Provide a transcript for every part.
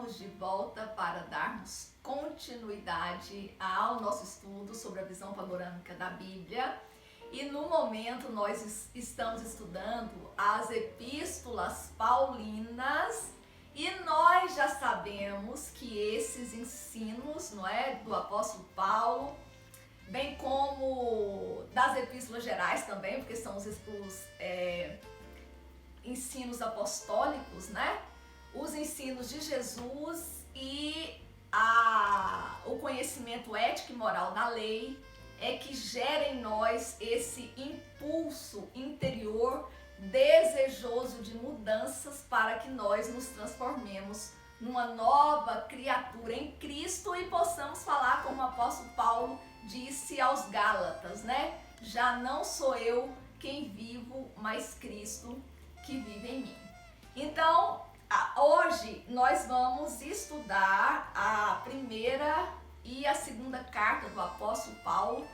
estamos de volta para darmos continuidade ao nosso estudo sobre a visão panorâmica da Bíblia. E no momento nós estamos estudando as epístolas paulinas e nós já sabemos que esses ensinos, não é, do apóstolo Paulo, bem como das epístolas gerais também, porque são os ensinos apostólicos, né? Os ensinos de Jesus e o conhecimento ético e moral da lei é que gera em nós esse impulso interior desejoso de mudanças para que nós nos transformemos numa nova criatura em Cristo e possamos falar como o apóstolo Paulo disse aos Gálatas, né? Já não sou eu quem vivo, mas Cristo que vive em mim. Então, hoje nós vamos estudar a primeira e a segunda carta do apóstolo Paulo,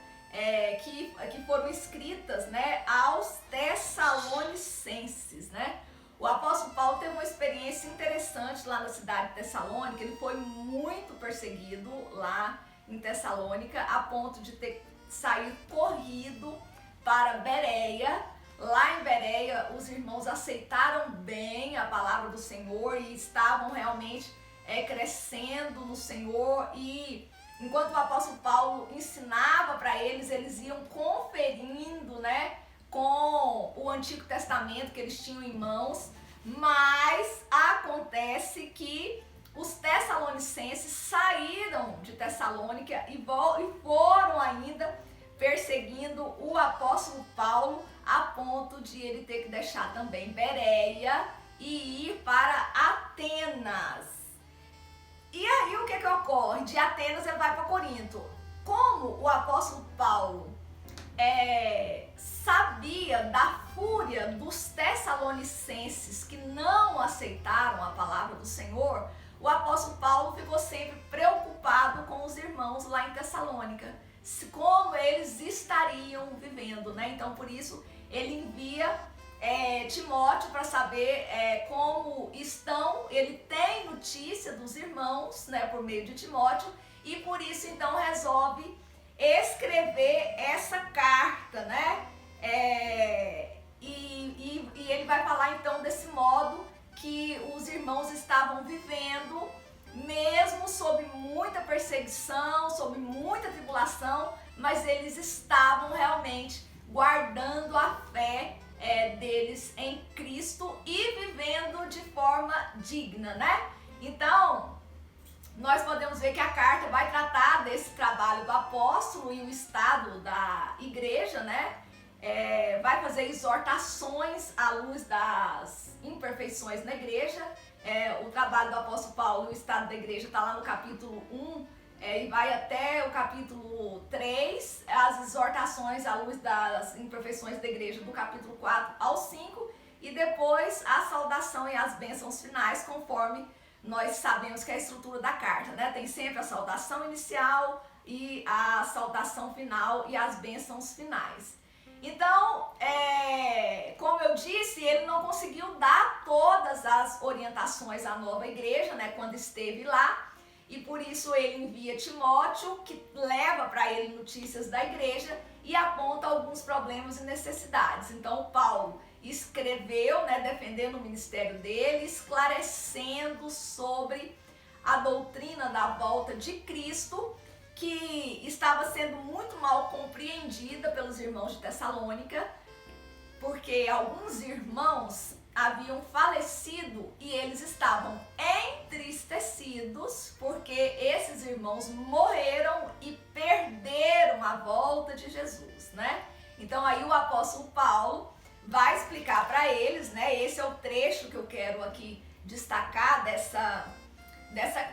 que foram escritas, né, aos Tessalonicenses, né? O apóstolo Paulo teve uma experiência interessante lá na cidade de Tessalônica. Ele foi muito perseguido lá em Tessalônica, a ponto de ter saído corrido para Bereia. Lá em Bereia, os irmãos aceitaram bem a palavra do Senhor e estavam realmente crescendo no Senhor. E enquanto o apóstolo Paulo ensinava para eles, eles iam conferindo, né, com o Antigo Testamento que eles tinham em mãos. Mas acontece que os tessalonicenses saíram de Tessalônica e foram ainda perseguindo o apóstolo Paulo, a ponto de ele ter que deixar também Bereia e ir para Atenas. E aí o que ocorre? De Atenas ele vai para Corinto. Como o apóstolo Paulo sabia da fúria dos tessalonicenses que não aceitaram a palavra do Senhor, o apóstolo Paulo ficou sempre preocupado com os irmãos lá em Tessalônica, como eles estariam vivendo, né? Então, por isso, ele envia Timóteo para saber como estão. Ele tem notícia dos irmãos, né, por meio de Timóteo, e por isso, então, resolve escrever essa carta, né? E ele vai falar, então, desse modo que os irmãos estavam vivendo, mesmo sob muita perseguição, sob muita tribulação, mas eles estavam realmente guardando a fé deles em Cristo e vivendo de forma digna, né? Então, nós podemos ver que a carta vai tratar desse trabalho do apóstolo e o estado da igreja, né? Vai fazer exortações à luz das imperfeições na igreja. O trabalho do apóstolo Paulo e o estado da igreja está lá no capítulo 1 e vai até o capítulo 3, as exortações à luz das imperfeições da igreja do capítulo 4 ao 5, e depois a saudação e as bênçãos finais, conforme nós sabemos que é a estrutura da carta, né? Tem sempre a saudação inicial e a saudação final e as bênçãos finais. Então, como eu disse, ele não conseguiu dar todas as orientações à nova igreja, né, quando esteve lá, e por isso ele envia Timóteo, que leva para ele notícias da igreja e aponta alguns problemas e necessidades. Então, Paulo escreveu, né, defendendo o ministério dele, esclarecendo sobre a doutrina da volta de Cristo, que estava sendo muito mal compreendida pelos irmãos de Tessalônica, porque alguns irmãos haviam falecido e eles estavam entristecidos porque esses irmãos morreram e perderam a volta de Jesus, né? Então aí o apóstolo Paulo vai explicar para eles, né? Esse é o trecho que eu quero aqui destacar dessa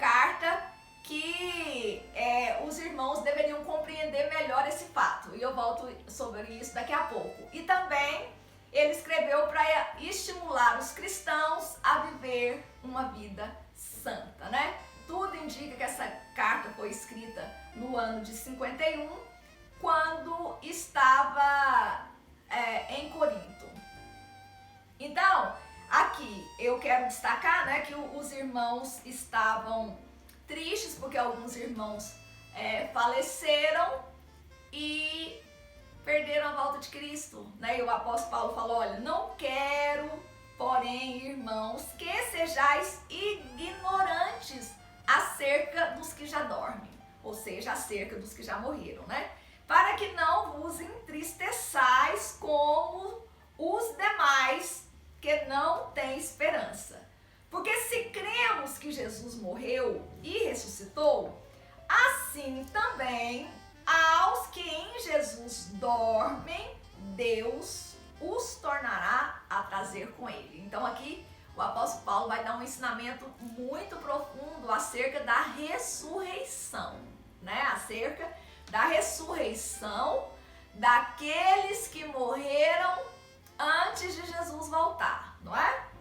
carta, que os irmãos deveriam compreender melhor esse fato. E eu volto sobre isso daqui a pouco. E também ele escreveu para estimular os cristãos a viver uma vida santa, né? Tudo indica que essa carta foi escrita no ano de 51, quando estava em Corinto. Então, a aqui eu quero destacar, né, que os irmãos estavam tristes porque alguns irmãos faleceram e perderam a volta de Cristo, né? E o apóstolo Paulo falou, olha, não quero, porém, irmãos, que sejais ignorantes acerca dos que já dormem, ou seja, acerca dos que já morreram, né? Para que não vos entristeçais como os demais que não têm esperança. Porque se cremos que Jesus morreu e ressuscitou, assim também aos que em Jesus dormem, Deus os tornará a trazer com ele. Então aqui o apóstolo Paulo vai dar um ensinamento muito profundo acerca da ressurreição, né? Acerca da ressurreição daqueles que morreram antes de Jesus voltar, não é?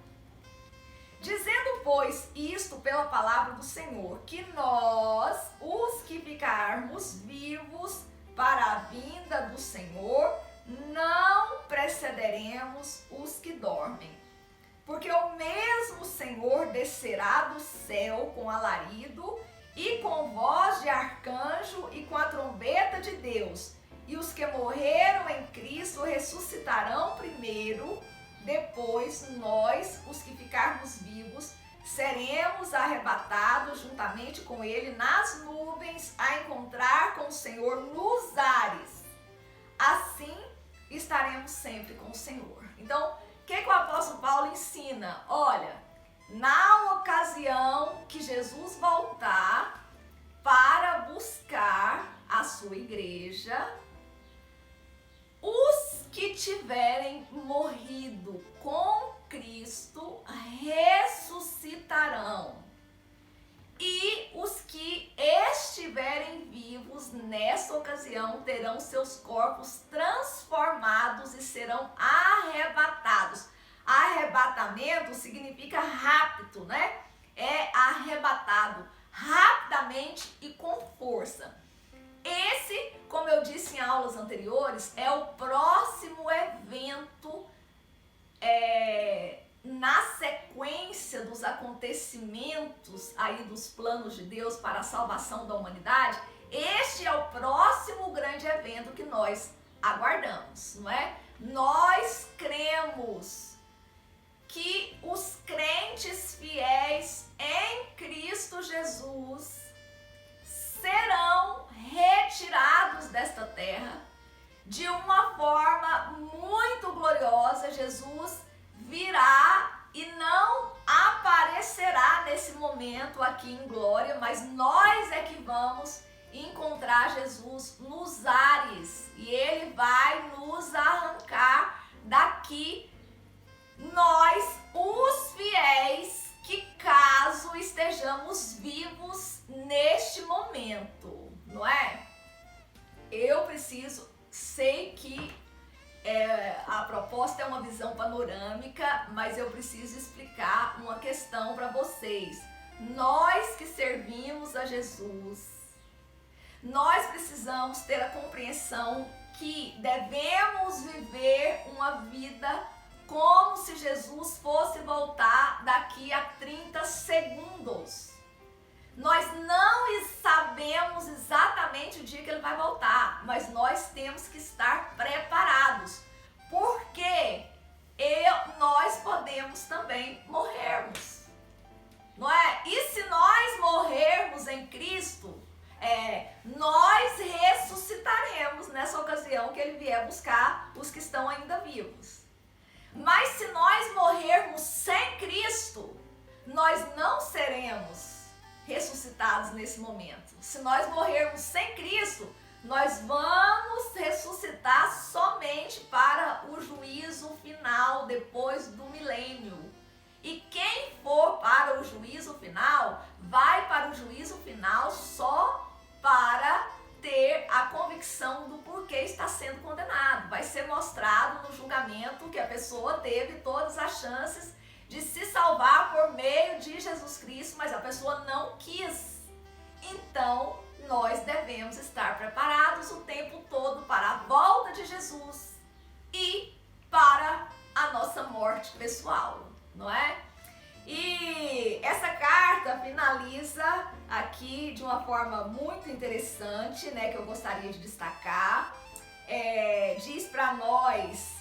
Dizendo, pois, isto pela palavra do Senhor, que nós, os que ficarmos vivos para a vinda do Senhor, não precederemos os que dormem. Porque o mesmo Senhor descerá do céu com alarido e com voz de arcanjo e com a trombeta de Deus. E os que morreram em Cristo ressuscitarão primeiro. Depois, nós, os que ficarmos vivos, seremos arrebatados juntamente com ele nas nuvens a encontrar com o Senhor nos ares. Assim, estaremos sempre com o Senhor. Então, o que o apóstolo Paulo ensina? Olha, na ocasião que Jesus voltar para buscar a sua igreja, os que tiverem morrido com Cristo ressuscitarão. E os que estiverem vivos nessa ocasião terão seus corpos transformados e serão arrebatados. Arrebatamento significa rápido, né? É arrebatado rapidamente e com força. Esse, como eu disse em aulas anteriores, é o próximo evento na sequência dos acontecimentos aí dos planos de Deus para a salvação da humanidade. Este é o próximo grande evento que nós aguardamos, não é? Nós cremos que os crentes fiéis em Cristo Jesus serão retirados desta terra de uma forma muito gloriosa. Jesus virá e não aparecerá nesse momento aqui em glória, mas nós é que vamos encontrar Jesus nos ares e ele vai nos arrancar daqui, nós, os fiéis, que caso estejamos vivos neste momento, não é? Eu sei que a proposta é uma visão panorâmica, mas eu preciso explicar uma questão para vocês. Nós que servimos a Jesus, nós precisamos ter a compreensão que devemos viver uma vida como se Jesus fosse voltar daqui a 30 segundos. Nós não sabemos exatamente o dia que ele vai voltar, mas nós temos que estar preparados, porque nós podemos também morrermos, não é? E se nós morrermos em Cristo, nós ressuscitaremos nessa ocasião que ele vier buscar os que estão ainda vivos. Mas se nós morrermos sem Cristo, nós não seremos ressuscitados nesse momento. Se nós morrermos sem Cristo, nós vamos ressuscitar somente para o juízo final depois do milênio. E quem for para o juízo final, vai para o juízo final só para ter a convicção do porquê está sendo condenado. Vai ser mostrado no julgamento que a pessoa teve todas as chances de se salvar por meio de Jesus Cristo, mas a pessoa não quis. Então, nós devemos estar preparados o tempo todo para a volta de Jesus e para a nossa morte pessoal. não é? E essa carta finaliza aqui de uma forma muito interessante, né, que eu gostaria de destacar. Diz para nós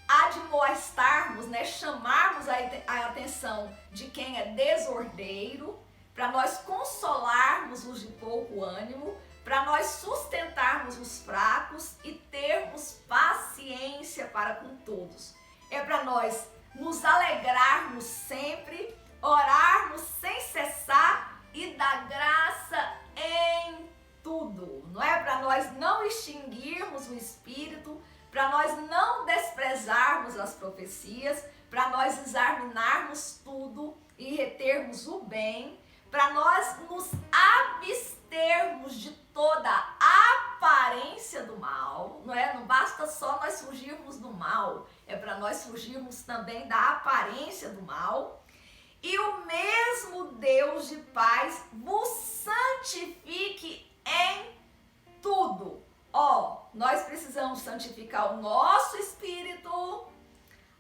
admoestarmos, né, chamarmos a atenção de quem é desordeiro, para nós consolarmos os de pouco ânimo, para nós sustentarmos os fracos e termos paciência para com todos. É para nós nos alegrarmos sempre, orarmos sem cessar e dar graça em tudo. Não é para nós não extinguirmos o Espírito, para nós não desprezarmos as profecias, para nós examinarmos tudo e retermos o bem, para nós nos abstermos de toda aparência do mal, não é? Não basta só nós fugirmos do mal, é para nós fugirmos também da aparência do mal. E o mesmo Deus de paz vos santifique em tudo. Nós precisamos santificar o nosso espírito,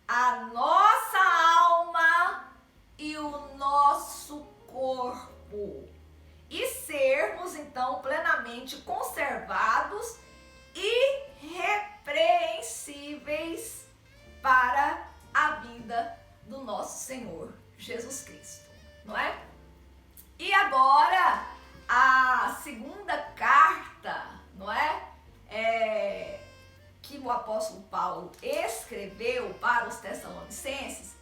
a nossa alma e o nosso corpo. E sermos, então, plenamente conservados e irrepreensíveis para a vinda do nosso Senhor Jesus Cristo, não é? E agora, a segunda carta, não é? Que o apóstolo Paulo escreveu para os Tessalonicenses,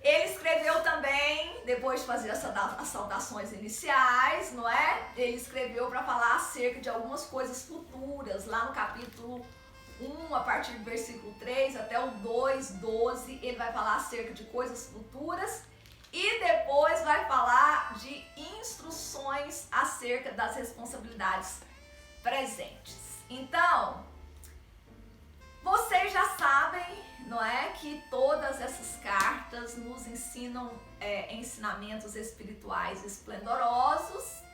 ele escreveu também, depois de fazer as saudações iniciais, não é? Ele escreveu para falar acerca de algumas coisas futuras, lá no capítulo 1, a partir do versículo 3 até o 2:12, ele vai falar acerca de coisas futuras e depois vai falar de instruções acerca das responsabilidades presentes. Então, vocês já sabem, não é, que todas essas cartas nos ensinam ensinamentos espirituais esplendorosos,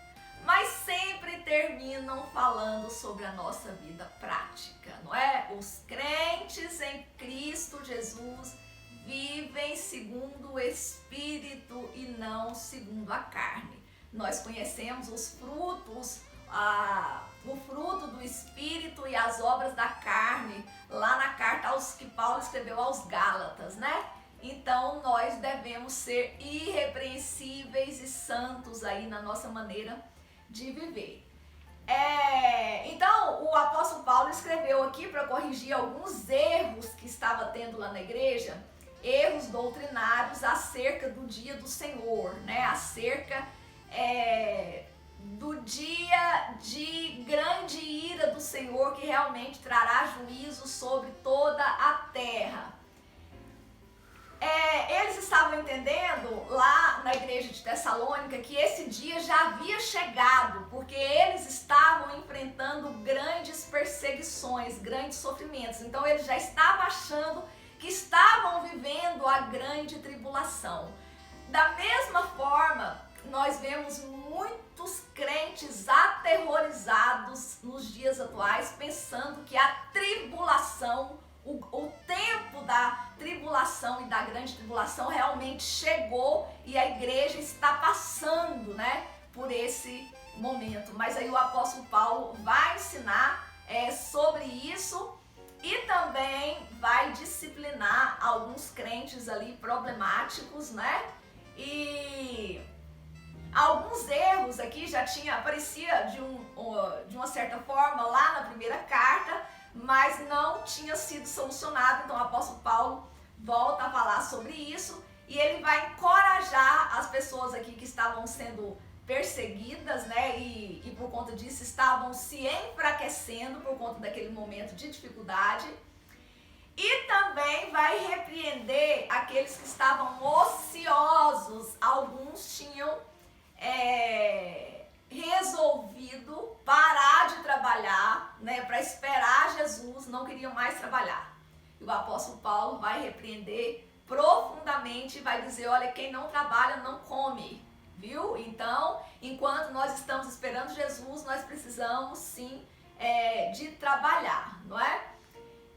mas sempre terminam falando sobre a nossa vida prática, não é? Os crentes em Cristo Jesus vivem segundo o Espírito e não segundo a carne. Nós conhecemos os frutos, o fruto do Espírito e as obras da carne, lá na carta que Paulo escreveu aos Gálatas, né? Então nós devemos ser irrepreensíveis e santos aí na nossa maneira de viver. Então o apóstolo Paulo escreveu aqui para corrigir alguns erros que estava tendo lá na igreja, erros doutrinários acerca do dia do Senhor, né? Acerca do dia de grande ira do Senhor, que realmente trará juízo sobre toda a terra. Eles estavam entendendo lá na igreja de Tessalônica que esse dia já havia chegado, porque eles estavam enfrentando grandes perseguições, grandes sofrimentos. Então eles já estavam achando que estavam vivendo a grande tribulação. Da mesma forma, nós vemos muitos crentes aterrorizados nos dias atuais, pensando que a tribulação, o tempo da tribulação e da grande tribulação realmente chegou e a igreja está passando, né, por esse momento. Mas aí o apóstolo Paulo vai ensinar sobre isso e também vai disciplinar alguns crentes ali problemáticos, né? E alguns erros aqui já aparecia de uma certa forma lá na primeira carta, mas não tinha sido solucionado. Então o apóstolo Paulo volta a falar sobre isso e ele vai encorajar as pessoas aqui que estavam sendo perseguidas, né, e por conta disso estavam se enfraquecendo por conta daquele momento de dificuldade. E também vai repreender aqueles que estavam ociosos. Alguns tinham resolvido parar de trabalhar, né, para esperar Jesus, não queriam mais trabalhar. E o apóstolo Paulo vai repreender profundamente e vai dizer, olha, quem não trabalha não come, viu? Então, enquanto nós estamos esperando Jesus, nós precisamos sim de trabalhar, não é?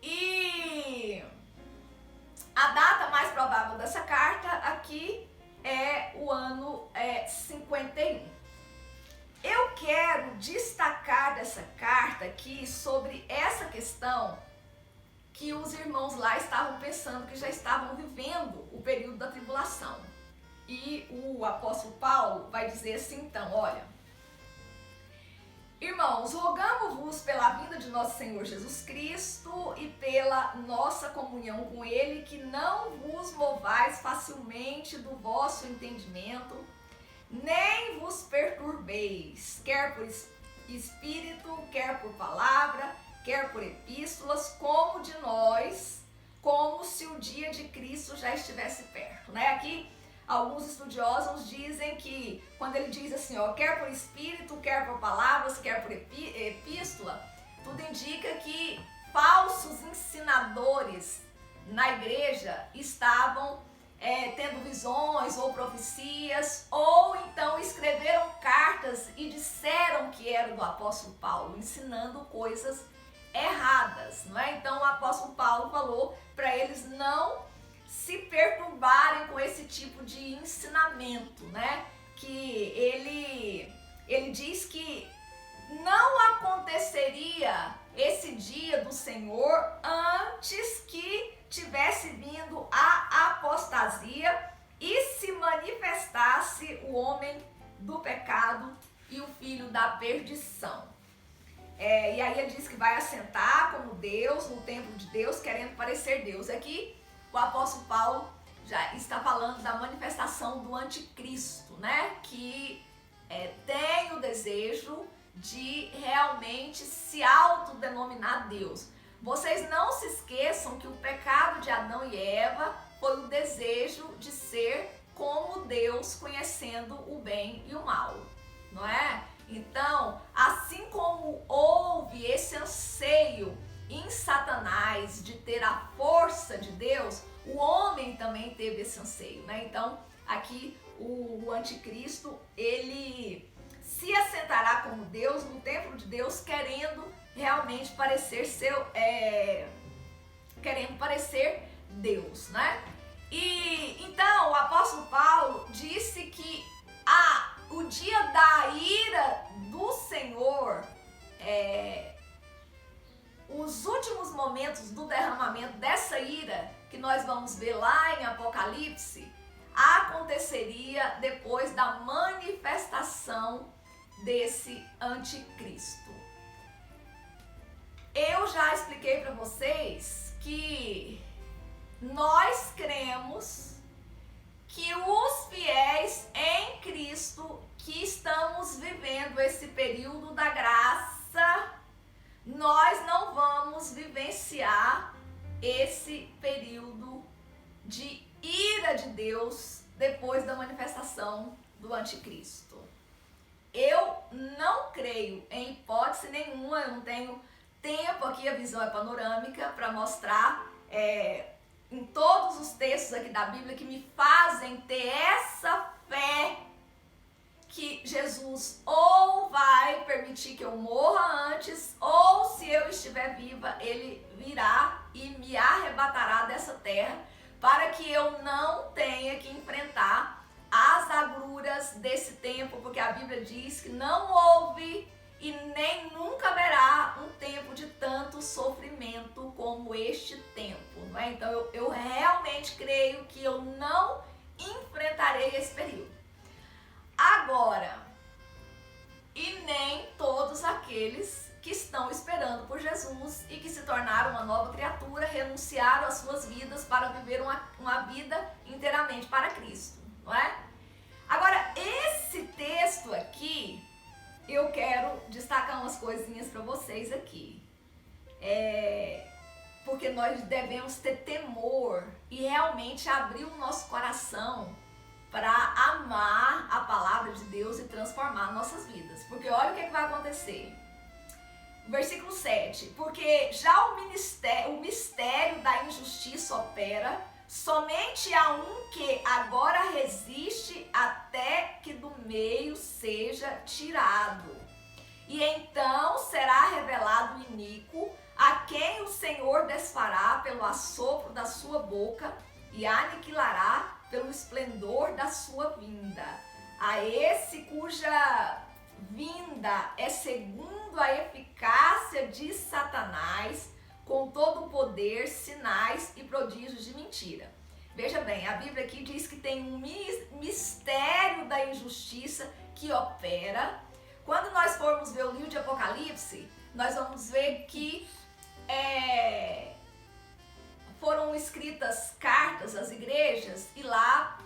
E a data mais provável dessa carta trata aqui sobre essa questão que os irmãos lá estavam pensando que já estavam vivendo o período da tribulação. E o apóstolo Paulo vai dizer assim, então, olha: irmãos, rogamo-vos pela vinda de nosso Senhor Jesus Cristo e pela nossa comunhão com Ele, que não vos movais facilmente do vosso entendimento, nem vos perturbeis, quer por espírito, quer por palavra, quer por epístolas, como de nós, como se o dia de Cristo já estivesse perto, né? Aqui, alguns estudiosos dizem que, quando ele diz assim, ó, quer por espírito, quer por palavras, quer por epístola, tudo indica que falsos ensinadores na igreja estavam tendo visões ou profecias, ou então escreveram cartas e disseram que era do apóstolo Paulo, ensinando coisas erradas, não é? Então o apóstolo Paulo falou para eles não se perturbarem com esse tipo de ensinamento, né? Que ele diz que não aconteceria esse dia do Senhor antes que tivesse vindo a apostasia e se manifestasse o homem do pecado e o filho da perdição. E aí ele diz que vai assentar como Deus no templo de Deus, querendo parecer Deus. Aqui o apóstolo Paulo já está falando da manifestação do anticristo, né? Que tem o desejo de realmente se autodenominar Deus. Vocês não se esqueçam que o pecado de Adão e Eva foi o desejo de ser como Deus, conhecendo o bem e o mal, não é? Então, assim como houve esse anseio em Satanás de ter a força de Deus, o homem também teve esse anseio, né? Então, aqui o anticristo, ele se assentará como Deus no templo de Deus, querendo realmente parecer querendo parecer Deus, né? E então o apóstolo Paulo disse que o dia da ira do Senhor, os últimos momentos do derramamento dessa ira, que nós vamos ver lá em Apocalipse, aconteceria depois da manifestação desse anticristo. Eu já expliquei para vocês que nós cremos que os fiéis em Cristo que estamos vivendo esse período da graça, nós não vamos vivenciar esse período de ira de Deus depois da manifestação do anticristo. Eu não creio em hipótese nenhuma, eu não tenho tempo aqui, a visão é panorâmica, para mostrar em todos os textos aqui da Bíblia que me fazem ter essa fé que Jesus ou vai permitir que eu morra antes, ou se eu estiver viva, ele virá e me arrebatará dessa terra, para que eu não tenha que enfrentar as agruras desse tempo, porque a Bíblia diz que não houve e nem nunca haverá um tempo de tanto sofrimento como este tempo, não é? Então eu realmente creio que eu não enfrentarei esse período. Agora, e nem todos aqueles que estão esperando por Jesus e que se tornaram uma nova criatura, renunciaram às suas vidas para viver uma vida inteiramente para Cristo, não é? Agora, esse texto aqui, eu quero destacar umas coisinhas para vocês aqui. Porque nós devemos ter temor e realmente abrir o nosso coração para amar a palavra de Deus e transformar nossas vidas. Porque olha o que vai acontecer. Versículo 7. Porque já o mistério da injustiça opera, somente há um que agora resiste até que do meio seja tirado. E então será revelado o iníquo, a quem o Senhor desfará pelo assopro da sua boca e aniquilará pelo esplendor da sua vinda. A esse cuja vinda é segundo a eficácia de Satanás, com todo o poder, sinais e prodígios de mentira. Veja bem, a Bíblia aqui diz que tem um mistério da injustiça que opera. Quando nós formos ver o livro de Apocalipse, nós vamos ver que foram escritas cartas às igrejas e lá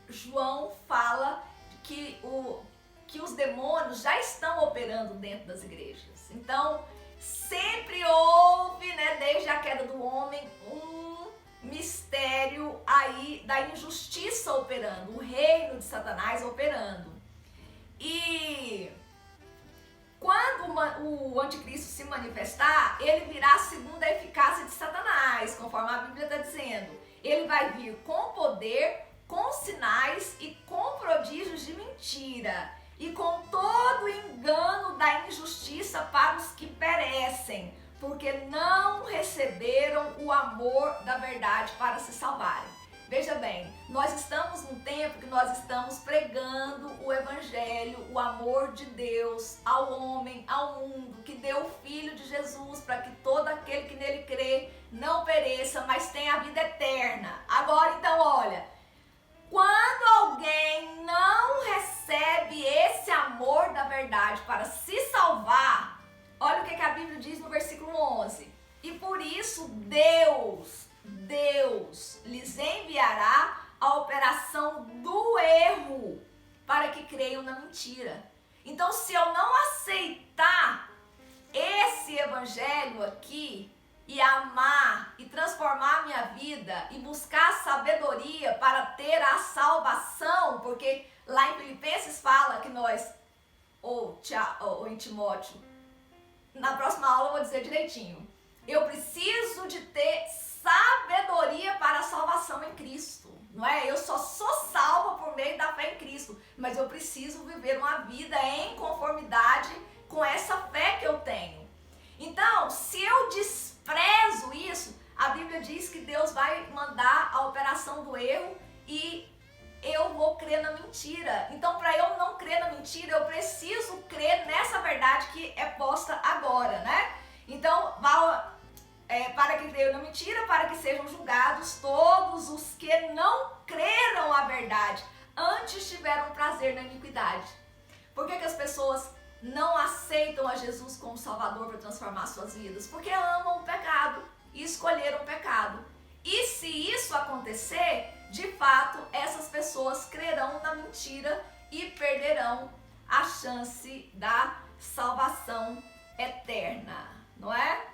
João fala que os demônios já estão operando dentro das igrejas. Então, sempre houve, desde a queda do homem, um mistério aí da injustiça operando, o reino de Satanás operando. E quando o anticristo se manifestar, ele virá segundo a eficácia de Satanás, conforme a Bíblia está dizendo. Ele vai vir com poder, com sinais e com prodígios de mentira, e com todo o engano da injustiça para os que perecem, porque não receberam o amor da verdade para se salvarem. Veja bem, nós estamos num tempo que nós estamos pregando o evangelho, o amor de Deus ao homem, ao mundo, que deu o Filho de Jesus para que todo aquele que nele crê não pereça, mas tenha a vida eterna. Agora então, olha, quando alguém não recebe esse amor da verdade para se salvar, olha o que a Bíblia diz no versículo 11. E por isso Deus lhes enviará a operação do erro para que creiam na mentira. Então, se eu não aceitar esse evangelho aqui e amar e transformar a minha vida e buscar sabedoria para ter a salvação, porque lá em Filipenses fala que nós, ou em Timóteo, na próxima aula eu vou dizer direitinho, eu preciso de ter sabedoria para a salvação em Cristo, não é? Eu só sou salva por meio da fé em Cristo, mas eu preciso viver uma vida em conformidade com essa fé que eu tenho. Então, se eu desprezo isso, a Bíblia diz que Deus vai mandar a operação do erro e eu vou crer na mentira. Então, para eu não crer na mentira, eu preciso crer nessa verdade que é posta agora, né? Então, para que creiam na mentira, para que sejam julgados todos os que não creram a verdade, antes tiveram prazer na iniquidade. Por que as pessoas não aceitam a Jesus como Salvador para transformar suas vidas? Porque amam o pecado e escolheram o pecado. E se isso acontecer, de fato, essas pessoas crerão na mentira e perderão a chance da salvação eterna, não é?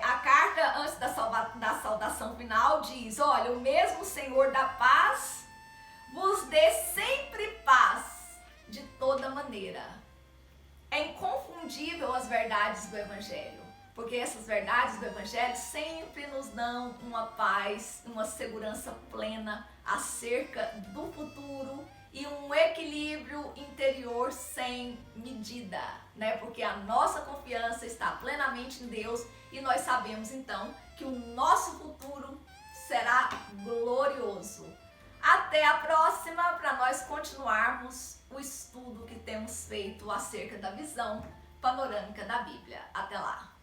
A carta antes da saudação final diz: olha, o mesmo Senhor da paz vos dê sempre paz de toda maneira. É inconfundível as verdades do Evangelho, porque essas verdades do Evangelho sempre nos dão uma paz, uma segurança plena acerca do futuro e um equilíbrio interior sem medida, né? Porque a nossa confiança está plenamente em Deus e nós sabemos então que o nosso futuro será glorioso. Até a próxima, para nós continuarmos o estudo que temos feito acerca da visão panorâmica da Bíblia. Até lá!